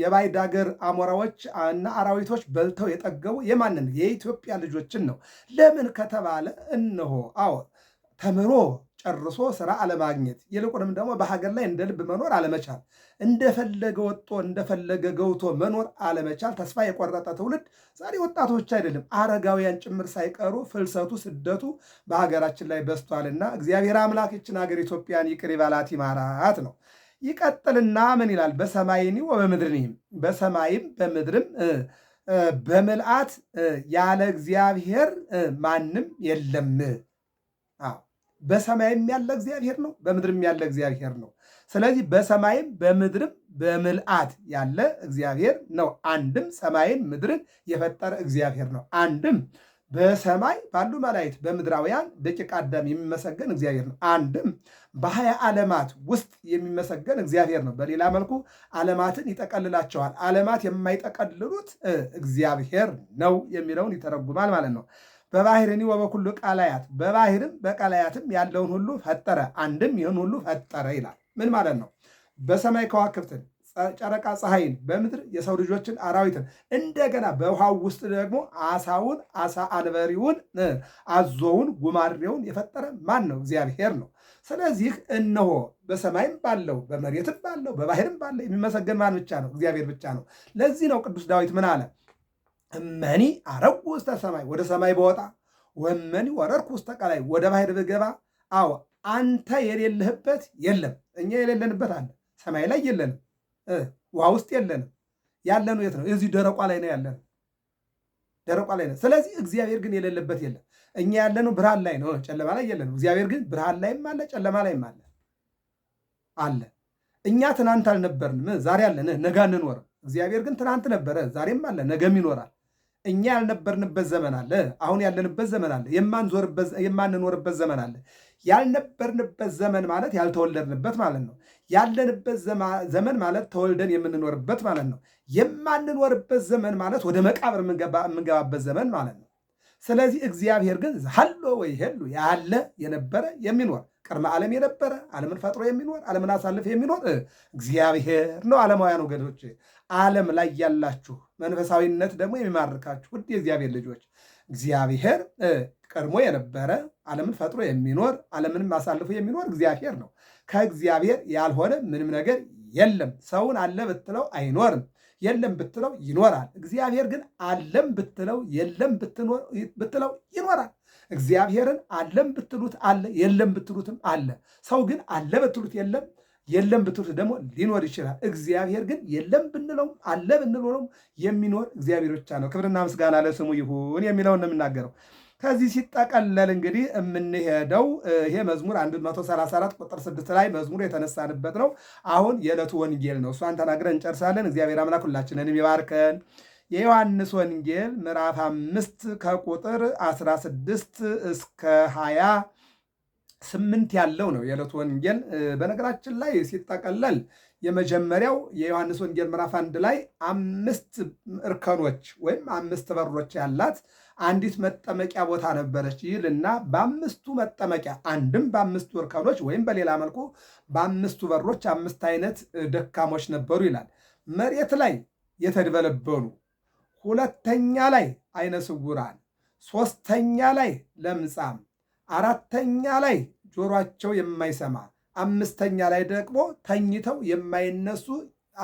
የባዕድ ሀገር አሞራዎች እና አራዊቶች በልተው የጠገቡ የማንን የኢትዮጵያ ልጆችን ነው። ለምን ከተባለ እነሆ ተምሮ ጨርሶ ስራ አለማግኘት፣ ይልቁንም ደግሞ በሀገር ላይ እንደ ልብ መኖር አለመቻል፣ እንደፈለገ ወጦ እንደፈለገ ገብቶ መኖር አለመቻል፣ ተስፋ የቆረጠ ትውልድ ዛሬ ወጣቶች አይደለም አረጋውያን ጭምር ሳይቀሩ ፍልሰቱ ስደቱ በሀገራችን ላይ በስቷልና እግዚአብሔር አምላክ ይችን ሀገር ኢትዮጵያን ይቅር ይበላት ይማራት ነው። ይቀጥልና ምን ይላል? በሰማይኒ ወበምድርኒም በሰማይም በምድርም በምልአት ያለ እግዚአብሔር ማንም የለም። በሰማይም ያለ እግዚአብሔር ነው፣ በምድርም ያለ እግዚአብሔር ነው። ስለዚህ በሰማይም በምድርም በምልአት ያለ እግዚአብሔር ነው። አንድም ሰማይን ምድርን የፈጠረ እግዚአብሔር ነው። አንድም በሰማይ ባሉ መላእክት በምድራውያን ደቂቀ አዳም የሚመሰገን እግዚአብሔር ነው። አንድም በ20 ዓለማት ውስጥ የሚመሰገን እግዚአብሔር ነው። በሌላ መልኩ ዓለማትን ይጠቀልላቸዋል። ዓለማት የማይጠቀልሉት እግዚአብሔር ነው የሚለውን ይተረጉማል ማለት ነው። በባሕርኒ ወበኩሉ ቃላያት በባሕርም በቃላያትም ያለውን ሁሉ ፈጠረ። አንድም ይህን ሁሉ ፈጠረ ይላል። ምን ማለት ነው? በሰማይ ከዋክብትን፣ ጨረቃ፣ ፀሐይን፣ በምድር የሰው ልጆችን አራዊትን፣ እንደገና በውሃው ውስጥ ደግሞ አሳውን፣ አሳ አንበሪውን፣ አዞውን፣ ጉማሬውን የፈጠረ ማን ነው? እግዚአብሔር ነው። ስለዚህ እነሆ በሰማይም ባለው በመሬትም ባለው በባሕርም ባለው የሚመሰገን ማን ብቻ ነው? እግዚአብሔር ብቻ ነው። ለዚህ ነው ቅዱስ ዳዊት ምን አለ? እመኒ አረጉ ውስተ ሰማይ ወደ ሰማይ በወጣ ወመኒ ወረድኩ ውስተ ቀላይ ወደ ባሕር ብገባ አንተ የሌለህበት የለም። እኛ የሌለንበት አለ። ሰማይ ላይ የለንም፣ ውሃ ውስጥ የለንም። ያለነው የት ነው? እዚህ ደረቋ ላይ ነው ያለነው፣ ደረቋ ላይ ነው። ስለዚህ እግዚአብሔር ግን የሌለበት የለም። እኛ ያለነው ብርሃን ላይ ነው፣ ጨለማ ላይ የለንም። እግዚአብሔር ግን ብርሃን ላይም አለ፣ ጨለማ ላይም አለ። እኛ ትናንት አልነበርንም፣ ዛሬ አለን፣ ነገ አንኖርም። እግዚአብሔር ግን ትናንት ነበረ፣ ዛሬም አለ፣ ነገም ይኖራል። እኛ ያልነበርንበት ዘመን አለ፣ አሁን ያለንበት ዘመን አለ፣ የማንኖርበት ዘመን አለ። ያልነበርንበት ዘመን ማለት ያልተወለድንበት ማለት ነው። ያለንበት ዘመን ማለት ተወልደን የምንኖርበት ማለት ነው። የማንኖርበት ዘመን ማለት ወደ መቃብር የምንገባበት ዘመን ማለት ነው። ስለዚህ እግዚአብሔር ግን ሀሎ ወይ ሄሉ ያለ የነበረ የሚኖር ቅድመ ዓለም የነበረ ዓለምን ፈጥሮ የሚኖር ዓለምን አሳልፍ የሚኖር እግዚአብሔር ነው። ዓለማውያን ወገኖች ዓለም ላይ ያላችሁ መንፈሳዊነት ደግሞ የሚማርካችሁ ውድ የእግዚአብሔር ልጆች እግዚአብሔር ቀድሞ የነበረ ዓለምን ፈጥሮ የሚኖር ዓለምንም አሳልፎ የሚኖር እግዚአብሔር ነው። ከእግዚአብሔር ያልሆነ ምንም ነገር የለም። ሰውን አለ ብትለው አይኖርም፣ የለም ብትለው ይኖራል። እግዚአብሔር ግን አለም ብትለው የለም ብትለው ይኖራል። እግዚአብሔርን አለም ብትሉት አለ፣ የለም ብትሉትም አለ። ሰው ግን አለ ብትሉት የለም፣ የለም ብትሉት ደግሞ ሊኖር ይችላል። እግዚአብሔር ግን የለም ብንለውም አለ ብንለውም የሚኖር እግዚአብሔር ብቻ ነው። ክብርና ምስጋና ለስሙ ይሁን የሚለውን ነው የምናገረው። ከዚህ ሲጠቀለል እንግዲህ የምንሄደው ይሄ መዝሙር 134 ቁጥር 6 ላይ መዝሙሩ የተነሳንበት ነው። አሁን የዕለቱ ወንጌል ነው። እሷን ተናግረን እንጨርሳለን። እግዚአብሔር አምላክ ሁላችንንም ይባርከን። የዮሐንስ ወንጌል ምዕራፍ 5 ከቁጥር 16 እስከ 28 ያለው ነው የዕለቱ ወንጌል። በነገራችን ላይ ሲጠቀለል የመጀመሪያው የዮሐንስ ወንጌል ምዕራፍ 1 ላይ 5 እርከኖች ወይም 5 በሮች ያላት አንዲት መጠመቂያ ቦታ ነበረች ይልና በአምስቱ መጠመቂያ አንድም በ5 እርከኖች ወይም በሌላ መልኩ በ5 በሮች 5 አይነት ደካሞች ነበሩ ይላል። መሬት ላይ የተድበለበሉ ሁለተኛ ላይ አይነ ስውራን፣ ሶስተኛ ላይ ለምጻም፣ አራተኛ ላይ ጆሯቸው የማይሰማ፣ አምስተኛ ላይ ደግሞ ተኝተው የማይነሱ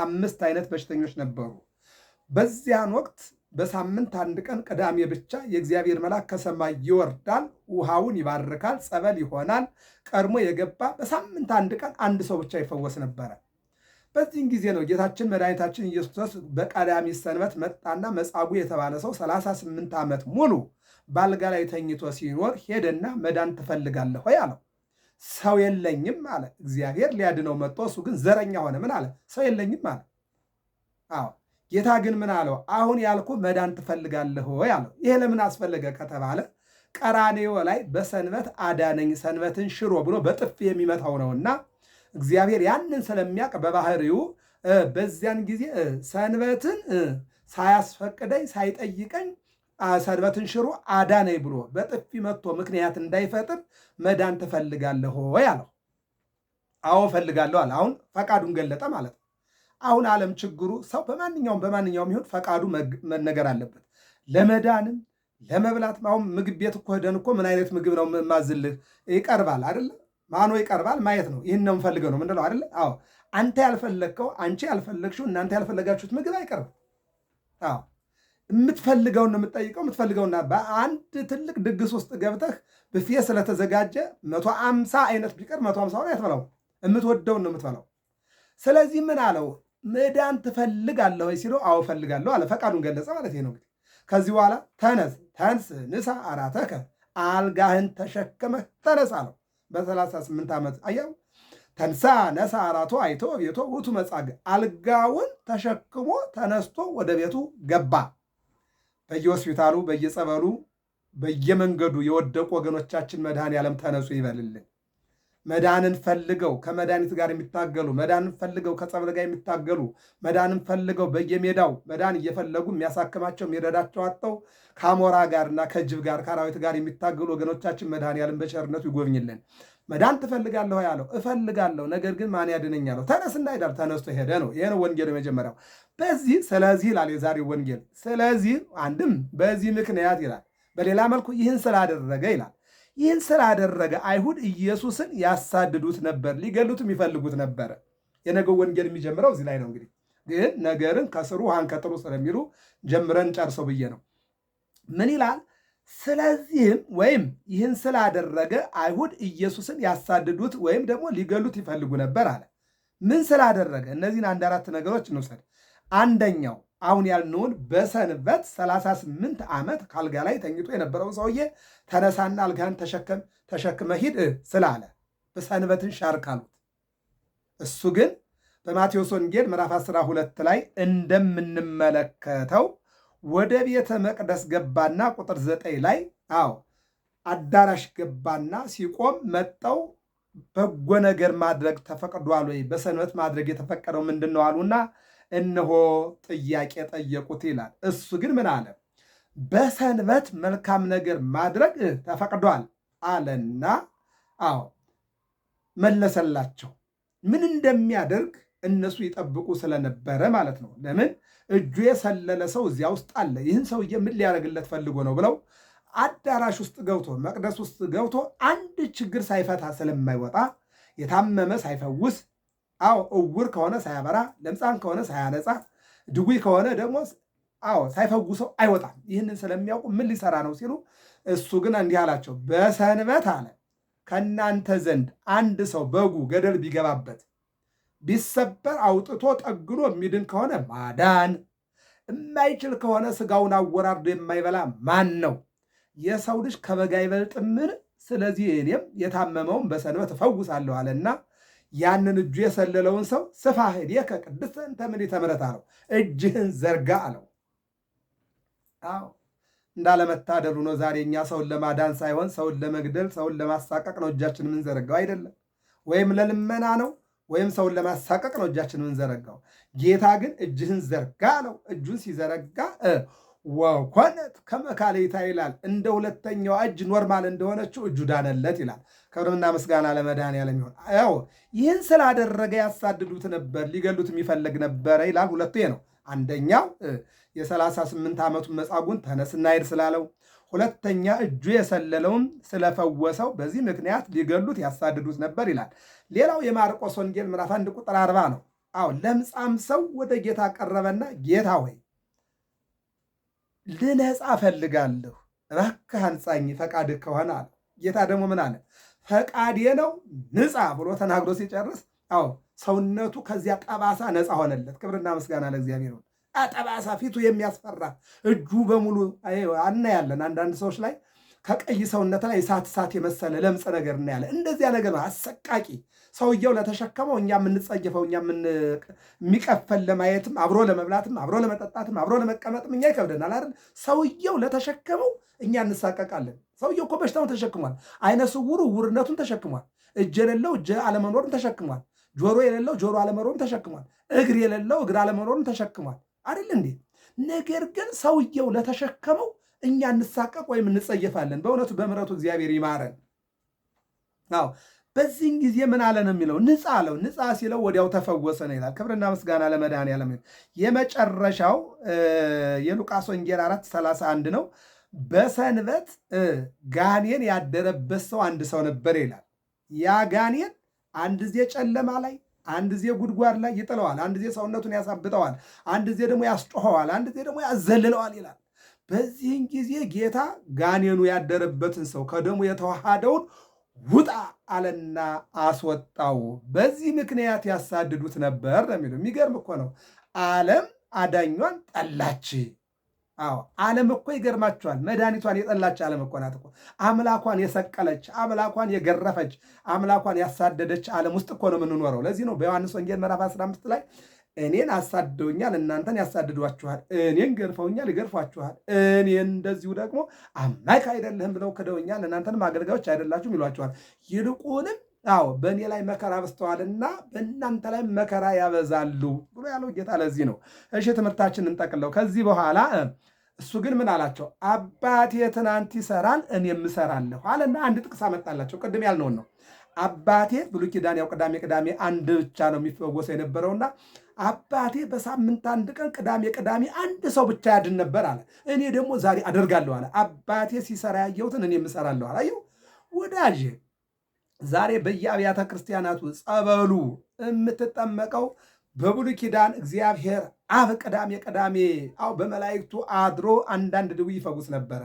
5 አይነት በሽተኞች ነበሩ። በዚያን ወቅት በሳምንት አንድ ቀን ቅዳሜ ብቻ የእግዚአብሔር መልአክ ከሰማይ ይወርዳል፣ ውሃውን ይባርካል፣ ጸበል ይሆናል። ቀድሞ የገባ በሳምንት አንድ ቀን አንድ ሰው ብቻ ይፈወስ ነበረ። በዚህን ጊዜ ነው ጌታችን መድኃኒታችን ኢየሱስ ክርስቶስ በቀዳሚ ሰንበት መጣና መጻጉዕ የተባለ ሰው 38 ዓመት ሙሉ ባልጋ ላይ ተኝቶ ሲኖር ሄደና መዳን ትፈልጋለህ ወይ አለው። ሰው የለኝም አለ። እግዚአብሔር ሊያድነው መጥቶ እሱ ግን ዘረኛ ሆነ። ምን አለ? ሰው የለኝም አለ። አዎ ጌታ ግን ምን አለው? አሁን ያልኩ መዳን ትፈልጋለህ ወይ አለው። ይሄ ለምን አስፈለገ ከተባለ ቀራንዮ ላይ በሰንበት አዳነኝ ሰንበትን ሽሮ ብሎ በጥፊ የሚመታው ነውና እግዚአብሔር ያንን ስለሚያውቅ በባህሪው በዚያን ጊዜ ሰንበትን ሳያስፈቅደኝ ሳይጠይቀኝ ሰንበትን ሽሮ አዳነኝ ብሎ በጥፊ መጥቶ ምክንያት እንዳይፈጥር መዳን ትፈልጋለህ ወይ አለው። አዎ ፈልጋለሁ አለ። አሁን ፈቃዱን ገለጠ ማለት ነው። አሁን ዓለም ችግሩ ሰው በማንኛውም ይሁን ፈቃዱ መነገር አለበት። ለመዳንም ለመብላት አሁን ምግብ ቤት እኮ ሄደን እኮ ምን አይነት ምግብ ነው ማዝልህ ይቀርባል አይደለ? ማኖ ይቀርባል ማየት ነው። ይህን ነው የምፈልገው ነው ምንድነው አይደለ? አዎ አንተ ያልፈለግከው አንቺ ያልፈለግሽው እናንተ ያልፈለጋችሁት ምግብ አይቀርብም። አዎ የምትፈልገውን ነው የምትጠይቀው። የምትፈልገውና በአንድ ትልቅ ድግስ ውስጥ ገብተህ ብፌ ስለተዘጋጀ 150 አይነት ቢቀር 150ውን አትበላው፣ የምትወደውን ነው የምትበላው። ስለዚህ ምን አለው? መዳን ትፈልጋለህ ወይ ሲለው አዎ እፈልጋለሁ አለ። ፈቃዱን ገለጸ ማለት ነው። እንግዲህ ከዚህ በኋላ ተንስ ንሳ አራተከ፣ አልጋህን ተሸክመህ ተነስ አለው። በ38 ዓመት አየው። ተንሳ ነሳ አራቶ አይቶ ቤቶ ውቱ መጻግዕ፣ አልጋውን ተሸክሞ ተነስቶ ወደ ቤቱ ገባ። በየሆስፒታሉ በየጸበሉ በየመንገዱ የወደቁ ወገኖቻችን መድኃኔዓለም ተነሱ ይበልልን። መዳንን ፈልገው ከመድኃኒት ጋር የሚታገሉ፣ መዳንን ፈልገው ከጸበል ጋር የሚታገሉ፣ መዳንን ፈልገው በየሜዳው መዳን እየፈለጉ የሚያሳክማቸው የሚረዳቸው አጥተው ከአሞራ ጋርና ከጅብ ጋር ከአራዊት ጋር የሚታገሉ ወገኖቻችን መድኃኔዓለም በቸርነቱ ይጎብኝልን። መዳን ትፈልጋለሁ ያለው እፈልጋለሁ፣ ነገር ግን ማን ያድነኛለሁ? ተነስና ሄዳል። ተነስቶ ሄደ ነው። ይሄ ነው ወንጌል የመጀመሪያው። ስለዚህ ይላል የዛሬው ወንጌል። ስለዚህ አንድም በዚህ ምክንያት ይላል፣ በሌላ መልኩ ይህን ስላደረገ ይላል። ይህን ስላደረገ አይሁድ ኢየሱስን ያሳድዱት ነበር፣ ሊገሉትም ይፈልጉት ነበረ። የነገው ወንጌል የሚጀምረው እዚህ ላይ ነው። እንግዲህ ግን ነገርን ከስሩ ውሃን ከጥሩ ስለሚሉ ጀምረን ጨርሰው ብዬ ነው። ምን ይላል? ስለዚህም ወይም ይህን ስላደረገ አይሁድ ኢየሱስን ያሳድዱት ወይም ደግሞ ሊገሉት ይፈልጉ ነበር አለ። ምን ስላደረገ? እነዚህን 1-4 ነገሮች እንውሰድ። አንደኛው አሁን ያልነውን በሰንበት 38 ዓመት ካልጋ ላይ ተኝቶ የነበረውን ሰውዬ ተነሳና አልጋህን ተሸክመ ሂድ ስላለ በሰንበትን ሻርክ አሉት። እሱ ግን በማቴዎስ ወንጌል ምዕራፍ 12 ላይ እንደምንመለከተው ወደ ቤተ መቅደስ ገባና ቁጥር 9 ላይ አዳራሽ ገባና ሲቆም መጠው በጎ ነገር ማድረግ ተፈቅዷል ወይ? በሰንበት ማድረግ የተፈቀደው ምንድን ነው አሉና እነሆ ጥያቄ ጠየቁት ይላል። እሱ ግን ምን አለ? በሰንበት መልካም ነገር ማድረግ ተፈቅዷል አለና መለሰላቸው። ምን እንደሚያደርግ እነሱ ይጠብቁ ስለነበረ ማለት ነው። ለምን እጁ የሰለለ ሰው እዚያ ውስጥ አለ፣ ይህን ሰውዬ ምን ሊያደርግለት ፈልጎ ነው ብለው አዳራሽ ውስጥ ገብቶ መቅደስ ውስጥ ገብቶ አንድ ችግር ሳይፈታ ስለማይወጣ፣ የታመመ ሳይፈውስ፣ እውር ከሆነ ሳያበራ፣ ለምጻም ከሆነ ሳያነጻ፣ ድውይ ከሆነ ደግሞ ሳይፈውሰው አይወጣም። ይህንን ስለሚያውቁ ምን ሊሰራ ነው ሲሉ፣ እሱ ግን እንዲህ አላቸው፣ በሰንበት አለ ከእናንተ ዘንድ አንድ ሰው በጉ ገደል ቢገባበት ቢሰበር አውጥቶ ጠግኖ የሚድን ከሆነ ማዳን፣ የማይችል ከሆነ ስጋውን አወራርዶ የማይበላ ማን ነው? የሰው ልጅ ከበግ አይበልጥምን? ስለዚህ እኔም የታመመውን በሰንበት እፈውሳለሁ አለና ያንን እጁ የሰለለውን ሰው ስፋ ሄድየ ከቅድስት እንተ ምልዕተ ምሕረት አለው። እጅህን ዘርጋ አለው። እንዳለመታደሉ ነው ዛሬ እኛ ሰውን ለማዳን ሳይሆን ሰውን ለመግደል ሰውን ለማሳቀቅ ነው እጃችን የምንዘረጋው አይደለም። ወይም ለልመና ነው ወይም ሰውን ለማሳቀቅ ነው እጃችን የምንዘረጋው። ጌታ ግን እጅህን ዘርጋ አለው። እጁን ሲዘረጋ ወኮነት ከመካሌታ ይላል፣ እንደ ሁለተኛዋ እጅ ኖርማል እንደሆነችው እጁ ዳነለት ይላል። ክብርና ምስጋና ለመድኃኔዓለም ይሁን። ይህን ስላደረገ ያሳድዱት ነበር፣ ሊገሉት የሚፈልግ ነበረ ይላል። ሁለቱ ነው። አንደኛው የ38 ዓመቱን መጻጉዕን ተነስና ሂድ ስላለው፣ ሁለተኛ እጁ የሰለለውን ስለፈወሰው በዚህ ምክንያት ሊገሉት ያሳድዱት ነበር ይላል። ሌላው የማርቆስ ወንጌል ምዕራፍ 1 ቁጥር 40 ነው። አዎ ለምጻም ሰው ወደ ጌታ ቀረበና ጌታ ሆይ ልነጻ እፈልጋለሁ፣ እባክህ አንጻኝ ፈቃድህ ከሆነ አለ። ጌታ ደግሞ ምን አለ? ፈቃዴ ነው ንጻ ብሎ ተናግሮ ሲጨርስ፣ አዎ ሰውነቱ ከዚያ ጠባሳ ነፃ ሆነለት። ክብርና ምስጋና ለእግዚአብሔር። ጠባሳ ፊቱ የሚያስፈራ እጁ በሙሉ እናያለን። አንዳንድ ሰዎች ላይ ከቀይ ሰውነት ላይ እሳት የመሰለ ለምጽ ነገር እናያለን። እንደዚያ ነገር አሰቃቂ ሰውየው ለተሸከመው እኛ የምንጸየፈው እኛ የሚቀፈል ለማየትም አብሮ ለመብላትም አብሮ ለመጠጣትም አብሮ ለመቀመጥም እኛ ይከብደናል አይደል? ሰውየው ለተሸከመው እኛ እንሳቀቃለን። ሰውየው እኮ በሽታውን ተሸክሟል። አይነ ስውሩ ዕውርነቱን ተሸክሟል። እጅ የሌለው እጅ አለመኖርን ተሸክሟል። ጆሮ የሌለው ጆሮ አለመኖርን ተሸክሟል። እግር የሌለው እግር አለመኖርን ተሸክሟል አይደል እንዴ? ነገር ግን ሰውየው ለተሸከመው እኛ እንሳቀቅ ወይም እንጸየፋለን። በእውነቱ በምሕረቱ እግዚአብሔር ይማረን። አዎ በዚህን ጊዜ ምን አለ ነው የሚለው? ንጻ አለው። ንጻ ሲለው ወዲያው ተፈወሰ ነው ይላል። ክብርና ምስጋና ለመድኃኔዓለም። የመጨረሻው የሉቃስ ወንጌል 4:31 ነው። በሰንበት ጋኔን ያደረበት ሰው አንድ ሰው ነበር ይላል። ያ ጋኔን አንድ ጊዜ ጨለማ ላይ፣ አንድ ጊዜ ጉድጓድ ላይ ይጥለዋል፣ አንድ ጊዜ ሰውነቱን ያሳብጠዋል፣ አንድ ጊዜ ደግሞ ያስጮኸዋል፣ አንድ ጊዜ ደግሞ ያዘልለዋል ይላል። በዚህን ጊዜ ጌታ ጋኔኑ ያደረበትን ሰው ከደሙ የተዋሃደውን ውጣ አለና አስወጣው። በዚህ ምክንያት ያሳድዱት ነበር ነው የሚለው። የሚገርም እኮ ነው። ዓለም አዳኟን ጠላች። አዎ ዓለም እኮ ይገርማችኋል፣ መድኃኒቷን የጠላች ዓለም እኮ ናት እኮ። አምላኳን የሰቀለች፣ አምላኳን የገረፈች፣ አምላኳን ያሳደደች ዓለም ውስጥ እኮ ነው የምንኖረው። ለዚህ ነው በዮሐንስ ወንጌል ምዕራፍ 15 ላይ እኔን አሳድደውኛል፣ እናንተን ያሳድዷችኋል፣ እኔን ገርፈውኛል፣ ይገርፏችኋል፣ እኔን እንደዚሁ ደግሞ አምላክ አይደለህም ብለው ክደውኛል፣ እናንተንም አገልጋዮች አይደላችሁም ይሏችኋል። ይልቁንም አዎ በእኔ ላይ መከራ በዝተዋልና በእናንተ ላይ መከራ ያበዛሉ ብሎ ያለው ጌታ ለዚህ ነው። እሺ ትምህርታችን እንጠቅለው ከዚህ በኋላ እሱ ግን ምን አላቸው? አባቴ ትናንት ይሰራል እኔም እሰራለሁ አለና አንድ ጥቅስ አመጣላቸው። ቅድም ያልነውን ነው። አባቴ ብሉይ ኪዳን ያው ቅዳሜ አንድ ብቻ ነው የሚፈወሰው የነበረውና አባቴ በሳምንት አንድ ቀን ቅዳሜ አንድ ሰው ብቻ ያድን ነበር አለ። እኔ ደግሞ ዛሬ አደርጋለሁ አለ። አባቴ ሲሰራ ያየሁትን እኔም እሰራለሁ አለ። አየሁ ወዳጄ፣ ዛሬ በየአብያተ ክርስቲያናቱ ጸበሉ የምትጠመቀው በብሉይ ኪዳን እግዚአብሔር አብ ቅዳሜ አው በመላእክቱ አድሮ አንዳንድ ድውይ ይፈውስ ነበረ።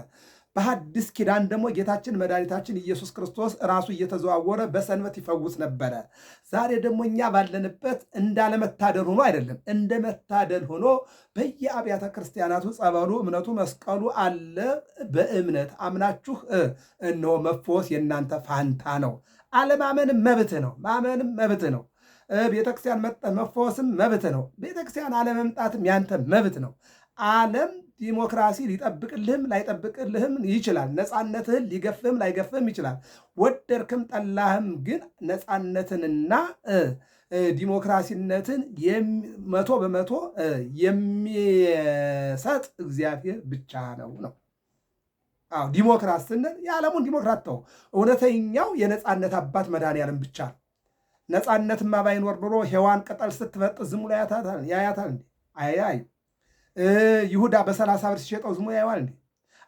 በሐዲስ ኪዳን ደግሞ ጌታችን መድኃኒታችን ኢየሱስ ክርስቶስ ራሱ እየተዘዋወረ በሰንበት ይፈውስ ነበረ። ዛሬ ደግሞ እኛ ባለንበት እንዳለመታደል ሆኖ አይደለም፣ እንደ መታደል ሆኖ በየአብያተ ክርስቲያናቱ ጸበሉ፣ እምነቱ፣ መስቀሉ አለ። በእምነት አምናችሁ እነሆ መፈወስ የእናንተ ፋንታ ነው። አለማመንም መብት ነው፣ ማመንም መብት ነው። ቤተክርስቲያን መጠን መፈወስም መብት ነው። ቤተክርስቲያን አለመምጣትም ያንተ መብት ነው። ዓለም ዲሞክራሲ ሊጠብቅልህም ላይጠብቅልህም ይችላል። ነፃነትህን ሊገፍህም ላይገፍህም ይችላል። ወደድክም ጠላህም ግን ነፃነትንና ዲሞክራሲነትን 100% የሚሰጥ እግዚአብሔር ብቻ ነው። አዎ ዲሞክራሲ ስንል የዓለሙን ዲሞክራት ተው፣ እውነተኛው የነፃነት አባት መድኃኔዓለም ብቻ ነው። ነፃነትማ ባይኖር ኖሮ ሔዋን ቅጠል ስትበጥ ዝም ብሎ ያያታል እንዴ? አያይ። ይሁዳ በ30 ብር ሲሸጠው ዝም ብሎ ያየዋል እንዴ?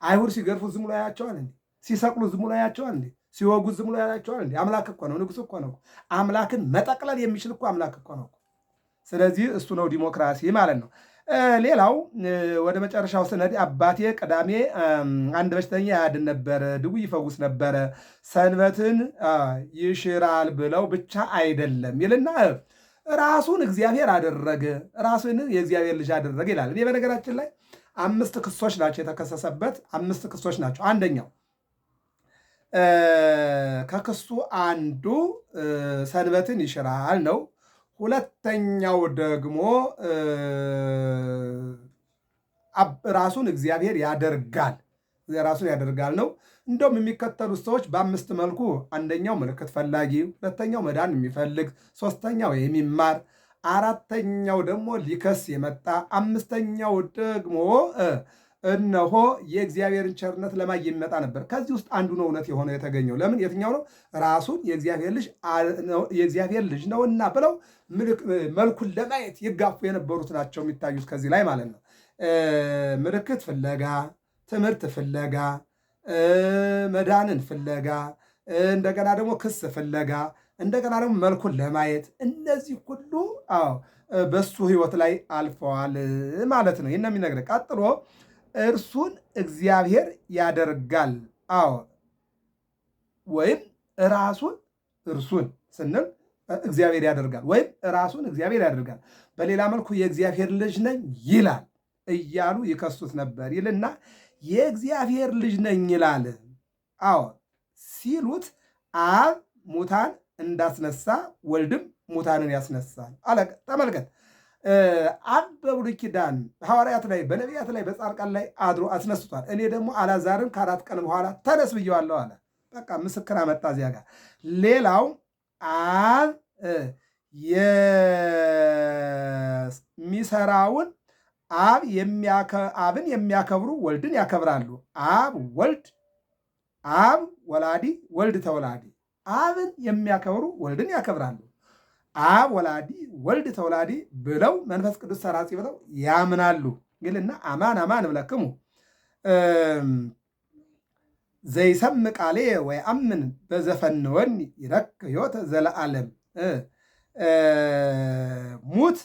አይሁድ ሲገርፉት ዝም ብሎ ያያቸዋል እንዴ? ሲሰቅሉ ዝም ብሎ ያያቸዋል እንዴ? ሲወጉት ዝም ብሎ ያያቸዋል እንዴ? አምላክ እኮ ነው፣ ንጉሥ እኮ ነው። አምላክን መጠቅለል የሚችል እኮ አምላክ እኮ ነው። ስለዚህ እሱ ነው ዲሞክራሲ ማለት ነው። ሌላው ወደ መጨረሻው ስነድ አባቴ ቅዳሜ አንድ በሽተኛ ያድን ነበረ፣ ድውይ ይፈውስ ነበረ፣ ሰንበትን ይሽራል ብለው ብቻ አይደለም ይልና ራሱን እግዚአብሔር አደረገ፣ ራሱን የእግዚአብሔር ልጅ አደረገ ይላል። እኔ በነገራችን ላይ 5 ክሶች ናቸው የተከሰሰበት፣ 5 ክሶች ናቸው። አንደኛው ከክሱ አንዱ ሰንበትን ይሽራል ነው። ሁለተኛው ደግሞ ራሱን እግዚአብሔር ያደርጋል ነው። እንደውም የሚከተሉት ሰዎች በ5 መልኩ፣ አንደኛው ምልክት ፈላጊ፣ ሁለተኛው መዳን የሚፈልግ፣ ሶስተኛው የሚማር፣ አራተኛው ደግሞ ሊከስ የመጣ፣ አምስተኛው ደግሞ እነሆ የእግዚአብሔርን ቸርነት ለማየት የሚመጣ ነበር። ከዚህ ውስጥ አንዱ ነው እውነት የሆነው የተገኘው። ለምን? የትኛው ነው? ራሱን የእግዚአብሔር ልጅ ነውና ብለው መልኩን ለማየት ይጋፉ የነበሩት ናቸው የሚታዩት ከዚህ ላይ ማለት ነው። ምልክት ፍለጋ፣ ትምህርት ፍለጋ፣ መዳንን ፍለጋ፣ እንደገና ደግሞ ክስ ፍለጋ፣ እንደገና ደግሞ መልኩን ለማየት እነዚህ ሁሉ በሱ ሕይወት ላይ አልፈዋል ማለት ነው። ይህን የሚነግረን ቀጥሎ እርሱን እግዚአብሔር ያደርጋል። ወይም እርሱን ስንል እግዚአብሔር ያደርጋል ወይም ራሱን እግዚአብሔር ያደርጋል። በሌላ መልኩ የእግዚአብሔር ልጅ ነኝ ይላል እያሉ ይከሱት ነበር ይልና የእግዚአብሔር ልጅ ነኝ ይላል። ሲሉት አብ ሙታን እንዳስነሳ ወልድም ሙታንን ያስነሳል አለ። ተመልከት። አብ በብሉይ ኪዳን ሐዋርያት ላይ፣ በነቢያት ላይ፣ በጻድቃን ላይ አድሮ አስነስቷል። እኔ ደግሞ አልዓዛርን ከ4 ቀን በኋላ ተነስ ብየዋለሁ አለ። በቃ ምስክር አመጣ እዚያ ጋር። ሌላው አብ የሚሰራውን አብን የሚያከብሩ ወልድን ያከብራሉ። አብ ወላዲ፣ ወልድ ተወላዲ። አብን የሚያከብሩ ወልድን ያከብራሉ። አብ ወላዲ፣ ወልድ ተወላዲ ብለው መንፈስ ቅዱስ ሰራጺ ብለው ያምናሉ። ግልና አማን አማን እብለክሙ ዘይሰምዕ ቃልየ ወየአምን በዘፈንወኒ ይረክብ ሕይወተ ዘለዓለም። ሙት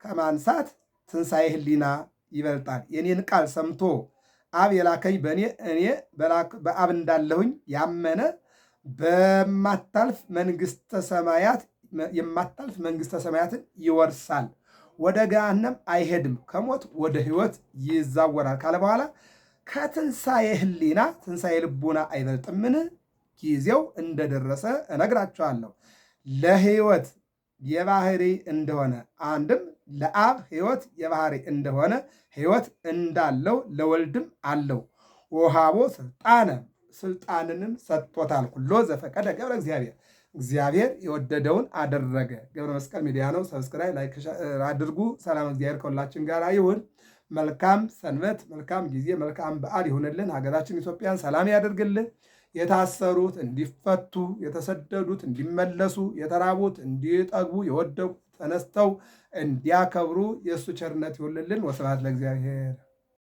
ከማንሳት ትንሣኤ ሕሊና ይበልጣል። የኔን ቃል ሰምቶ አብ የላከኝ በእኔ እኔ በአብ እንዳለሁኝ ያመነ የማታልፍ መንግሥተ ሰማያትን ይወርሳል፣ ወደ ገሃነም አይሄድም፣ ከሞት ወደ ሕይወት ይዛወራል ካለ በኋላ ከትንሣኤ ሕሊና ትንሣኤ ልቡና አይበልጥምን? ጊዜው እንደደረሰ እነግራቸዋለሁ። ለሕይወት የባህሪ እንደሆነ አንድም ለአብ ሕይወት የባህሪ እንደሆነ ሕይወት እንዳለው ለወልድም አለው። ወሃቦ ስልጣንንም ሰጥቶታል። ኩሎ ዘፈቀደ ገብረ እግዚአብሔር የወደደውን አደረገ። ገብረ መስቀል ሚዲያ ነው። ሰብስክራይብ ላይክ አድርጉ። ሰላም እግዚአብሔር ከሁላችን ጋር ይሁን። መልካም ሰንበት፣ መልካም ጊዜ፣ መልካም በዓል ይሁንልን። ሀገራችን ኢትዮጵያን ሰላም ያደርግልን። የታሰሩት እንዲፈቱ፣ የተሰደዱት እንዲመለሱ፣ የተራቡት እንዲጠግቡ፣ የወደቁ ተነስተው እንዲያከብሩ የእሱ ቸርነት ይሁንልን። ወስብሐት ለእግዚአብሔር።